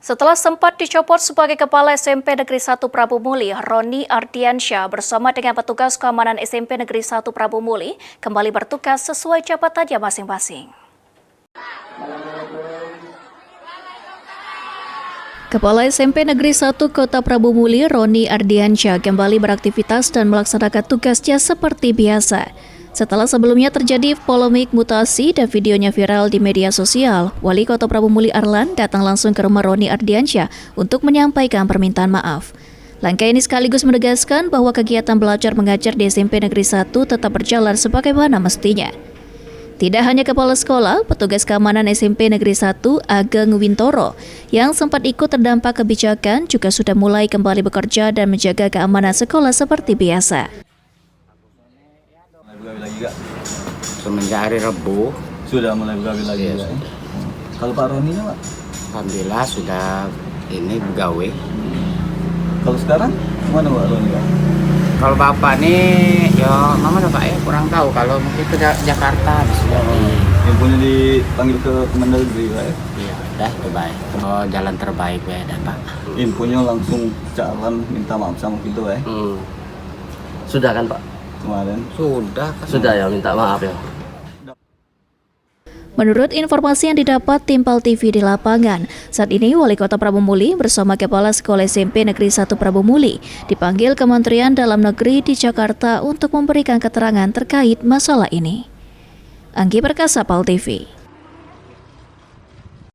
Setelah sempat dicopot sebagai Kepala SMP Negeri 1 Prabu Muli, Roni Ardiansyah bersama dengan petugas keamanan SMP Negeri 1 Prabu Muli kembali bertugas sesuai jabatannya masing-masing. Kepala SMP Negeri 1 Kota Prabu Muli, Roni Ardiansyah, kembali beraktivitas dan melaksanakan tugasnya seperti biasa. Setelah sebelumnya terjadi polemik mutasi dan videonya viral di media sosial, Wali Kota Prabu Muli Arlan datang langsung ke rumah Roni Ardiansyah untuk menyampaikan permintaan maaf. Langkah ini sekaligus menegaskan bahwa kegiatan belajar mengajar di SMP Negeri 1 tetap berjalan sebagaimana mestinya. Tidak hanya kepala sekolah, petugas keamanan SMP Negeri 1 Ageng Wintoro yang sempat ikut terdampak kebijakan juga sudah mulai kembali bekerja dan menjaga keamanan sekolah seperti biasa. Lagi gak? Semenjak hari Rabu Sudah mulai begawe lagi ya? Kalau Pak Roni Pak? Alhamdulillah sudah ini begawe. Kalau sekarang mana Pak Roni Pak? Kalau bapak nih ya mana Pak ya kurang tahu, kalau mungkin ke Jakarta sudah Yang punya dipanggil ke Kemendagri Pak ya? iya udah terbaik. Oh jalan terbaik ya dah Pak. Infonya langsung jalan minta maaf sama kita ya? Sudah kan Pak? Kemarin Sudah ya, minta maaf ya. Menurut informasi yang didapat tim PAL TV di lapangan, saat ini Wali Kota Prabu Muli bersama Kepala Sekolah SMP Negeri 1 Prabu Muli dipanggil Kementerian Dalam Negeri di Jakarta untuk memberikan keterangan terkait masalah ini. Anggi Perkasa, PAL TV.